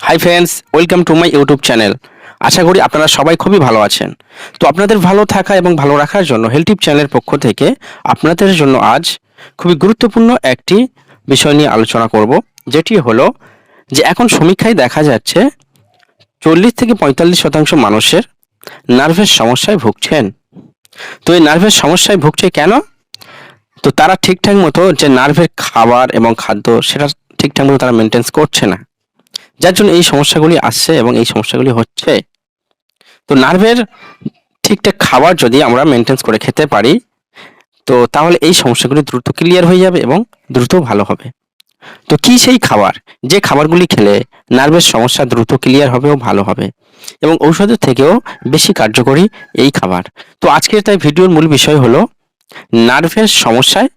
High friends, welcome to my YouTube channel. আশা করি আপনারা সবাই খুবই ভালো আছেন। তো আপনাদের ভালো থাকা এবং ভালো রাখার জন্য হেলথ চ্যানেলের পক্ষ থেকে আপনাদের জন্য আজ খুবই গুরুত্বপূর্ণ একটি বিষয় নিয়ে আলোচনা করব, যেটি হলো যে এখন সমীক্ষায় দেখা যাচ্ছে 40 থেকে 45% মানুষের নার্ভের সমস্যায় ভুগছেন। তো এই নার্ভের সমস্যায় ভুগছে কেন? তো তারা ঠিকঠাক মতো যে নার্ভের খাবার এবং খাদ্য সেটা ঠিকঠাক মতো তারা মেনটেন করছে না, যার জন্য এই সমস্যাগুলি আসছে এবং এই সমস্যাগুলি হচ্ছে। তো নার্ভের ঠিকঠাক খাবার যদি আমরা মেনটেন করে খেতে পারি, তো তাহলে এই সমস্যাগুলি দ্রুত ক্লিয়ার হয়ে যাবে এবং দ্রুত ভালো হবে। তো কি সেই খাবার, যে খাবারগুলি খেলে নার্ভের সমস্যা দ্রুত ক্লিয়ার হবে ও ভালো হবে এবং ঔষধের থেকেও বেশি কার্যকরী এই খাবার? তো আজকের তাই ভিডিওর মূল বিষয় হলো নার্ভের সমস্যায়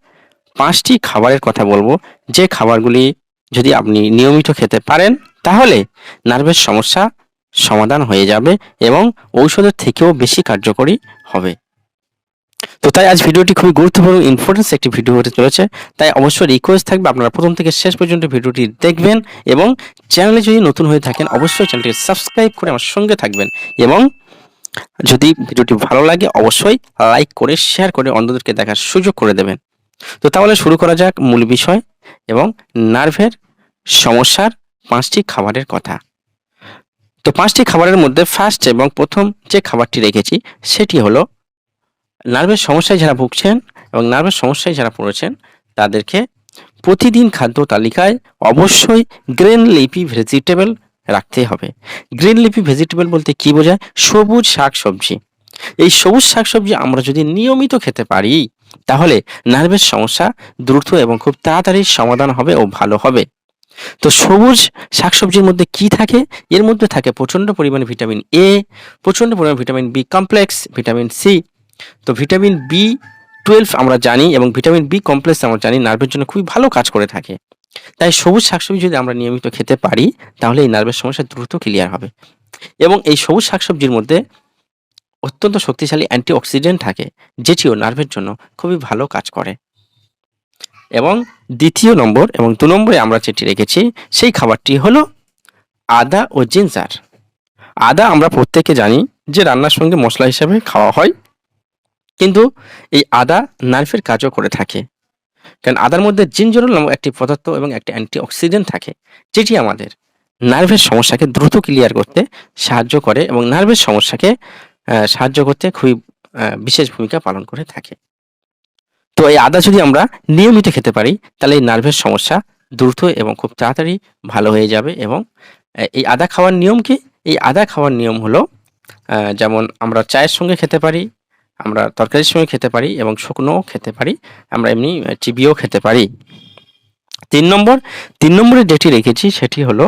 5টি খাবারের কথা বলবো, যে খাবারগুলি যদি আপনি নিয়মিত খেতে পারেন তাহলে নার্ভের সমস্যা সমাধান হয়ে যাবে এবং ঔষধের থেকেও বেশি কার্যকরী হবে। তো তাই আজ ভিডিওটি খুবই গুরুত্বপূর্ণ ইম্পর্টেন্স একটি ভিডিও হতে চলেছে। তাই অবশ্যই রিকোয়েস্ট থাকবে আপনারা প্রথম থেকে শেষ পর্যন্ত ভিডিওটি দেখবেন এবং চ্যানেলে যদি নতুন হয়ে থাকেন অবশ্যই চ্যানেলটি সাবস্ক্রাইব করে আমার সঙ্গে থাকবেন এবং যদি ভিডিওটি ভালো লাগে অবশ্যই লাইক করে শেয়ার করে অন্যদেরকে দেখার সুযোগ করে দেবেন। তো তাহলে শুরু করা যাক মূল বিষয় এবং নার্ভের সমস্যার 5টি খাবারের কথা। তো 5টি খাবারের মধ্যে ফার্স্ট এবং প্রথম যে খাবারটি রেখেছি সেটি হলো নার্ভের সমস্যায় যারা ভুগছেন এবং নার্ভের সমস্যায় যারা পড়েছেন তাদেরকে প্রতিদিন খাদ্য তালিকায় অবশ্যই গ্রিন লিফি ভেজিটেবল রাখতে হবে। গ্রিন লিফি ভেজিটেবল বলতে কি বোঝায়? সবুজ শাকসবজি। এই সবুজ শাকসবজি আমরা যদি নিয়মিত খেতে পারি তাহলে নার্ভের সমস্যা দ্রুত এবং খুব তাড়াতাড়ি সমাধান হবে ও ভালো হবে। তো সবুজ শাকসবজির মধ্যে কি থাকে? এর মধ্যে থাকে প্রচণ্ড পরিমাণে ভিটামিন এ, প্রচণ্ড পরিমাণে vitamin B complex, vitamin C. তো ভিটামিন বি 12 আমরা জানি এবং ভিটামিন বি কমপ্লেক্স আমরা জানি নার্ভের জন্য খুবই ভালো কাজ করে থাকে। তাই সবুজ শাকসবজি যদি আমরা নিয়মিত খেতে পারি তাহলে এই নার্ভের সমস্যা দ্রুত ক্লিয়ার হবে। এবং এই সবুজ শাকসবজির মধ্যে অত্যন্ত শক্তিশালী অ্যান্টিঅক্সিডেন্ট থাকে, যেটিও নার্ভের জন্য খুবই ভালো কাজ করে। এবং দ্বিতীয় নম্বর এবং 2 নম্বরে আমরা যেটি রেখেছি সেই খাবারটি হলো আদা ও জিঞ্জার। আদা আমরা প্রত্যেকে জানি যে রান্নার সঙ্গে মশলা হিসেবে খাওয়া হয়, কিন্তু এই আদা নার্ভের কাজও করে থাকে, কারণ আদার মধ্যে জিঞ্জারল নামক একটি পদার্থ এবং একটি অ্যান্টিঅক্সিডেন্ট থাকে, যেটি আমাদের নার্ভের সমস্যাকে দ্রুত ক্লিয়ার করতে সাহায্য করে এবং নার্ভের সমস্যাকে সাহায্য করতে খুবই বিশেষ ভূমিকা পালন করে থাকে। তো এই আদা যদি আমরা নিয়মিত খেতে পারি তাহলে এই নার্ভের সমস্যা দ্রুত এবং খুব তাড়াতাড়ি ভালো হয়ে যাবে। এবং এই আদা খাওয়ার নিয়ম কি? এই আদা খাওয়ার নিয়ম হলো যেমন আমরা চায়ের সঙ্গে খেতে পারি, আমরা তরকারির সঙ্গে খেতে পারি এবং শুকনোও খেতে পারি, আমরা এমনি চিবিয়েও খেতে পারি। 3 নম্বরে যেটি রেখেছি সেটি হলো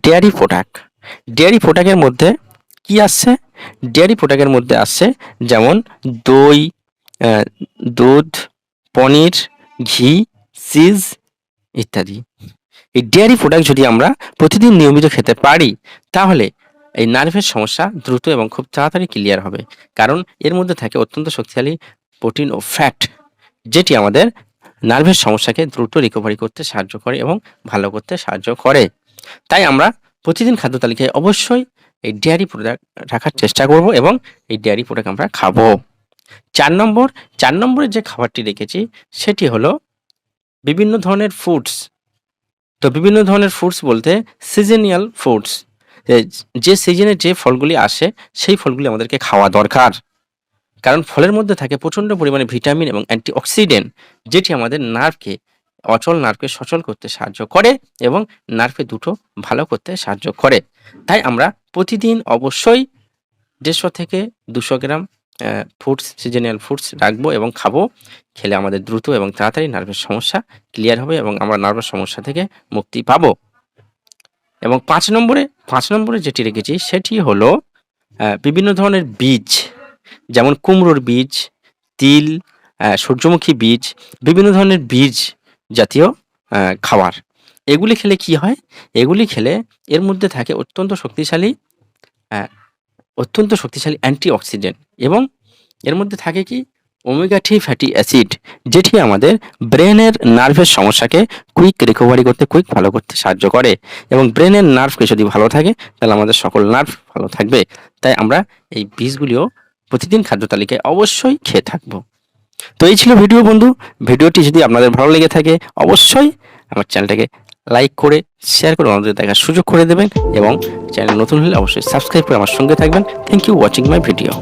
ডেয়ারি প্রোডাক্ট। ডেয়ারি প্রোডাক্টের মধ্যে কি আসছে? ডেয়ারি প্রোডাক্টের মধ্যে আসছে যেমন দই, দুধ, পনির, ঘি, চিজ ইত্যাদি। এই ডেয়ারি প্রোডাক্ট যদি আমরা প্রতিদিন নিয়মিত খেতে পারি তাহলে এই নার্ভের সমস্যা দ্রুত এবং খুব তাড়াতাড়ি ক্লিয়ার হবে, কারণ এর মধ্যে থাকে অত্যন্ত শক্তিশালী প্রোটিন ও ফ্যাট, যেটি আমাদের নার্ভের সমস্যাকে দ্রুত রিকভারি করতে সাহায্য করে এবং ভালো করতে সাহায্য করে। তাই আমরা প্রতিদিন খাদ্য তালিকায় অবশ্যই এই ডেয়ারি প্রোডাক্ট রাখার চেষ্টা করব এবং এই ডেয়ারি প্রোডাক্ট আমরা খাবো। 4 নম্বরে যে খাবারটি রেখেছি সেটি হলো বিভিন্ন ধরনের ফুডস। তো বিভিন্ন ধরনের ফুডস বলতে সিজনিয়াল ফুডস, যে সিজনে যে ফলগুলি আসে সেই ফলগুলি আমাদেরকে খাওয়া দরকার, কারণ ফলের মধ্যে থাকে প্রচণ্ড পরিমাণে ভিটামিন এবং অ্যান্টিঅক্সিডেন্ট, যেটি আমাদের নার্ভকে অচল নার্ভকে সচল করতে সাহায্য করে এবং নার্ভে দুটো ভালো করতে সাহায্য করে। তাই আমরা প্রতিদিন অবশ্যই 150 থেকে 200 গ্রাম ফুডস, সিজনাল ফুডস রাখবো এবং খাবো। খেলে আমাদের দ্রুত এবং তাড়াতাড়ি নার্ভের সমস্যা ক্লিয়ার হবে এবং আমরা নার্ভের সমস্যা থেকে মুক্তি পাবো। এবং 5 নম্বরে যেটি রেখেছি সেটি হলো বিভিন্ন ধরনের বীজ, যেমন কুমড়োর বীজ, তিল, সূর্যমুখী বীজ, বিভিন্ন ধরনের বীজ জাতীয় খাবার। এগুলি খেলে কি হয়? এগুলি খেলে এর মধ্যে থাকে অত্যন্ত শক্তিশালী অ্যান্টিঅক্সিডেন্ট এবং এর মধ্যে থাকে কি ওমেগা 3 ফ্যাটি অ্যাসিড, যেটি আমাদের ব্রেনের নার্ভের সমস্যাকে কুইক রিকভারি করতে, কুইক ভালো করতে সাহায্য করে। এবং ব্রেনের নার্ভকে যদি ভালো থাকে তাহলে আমাদের সকল নার্ভ ভালো থাকবে। তাই আমরা এই বীজগুলিও প্রতিদিন খাদ্য তালিকায় অবশ্যই খেয়ে থাকবো। তো এই ছিল ভিডিও বন্ধু। ভিডিওটি যদি আপনাদের ভালো লেগে থাকে অবশ্যই আমার চ্যানেলটাকে লাইক করে শেয়ার করে অন্যদের দেখার সুযোগ করে দেবেন এবং চ্যানেল নতুন হলে অবশ্যই সাবস্ক্রাইব করে আমার সঙ্গে থাকবেন। Thank you watching my video.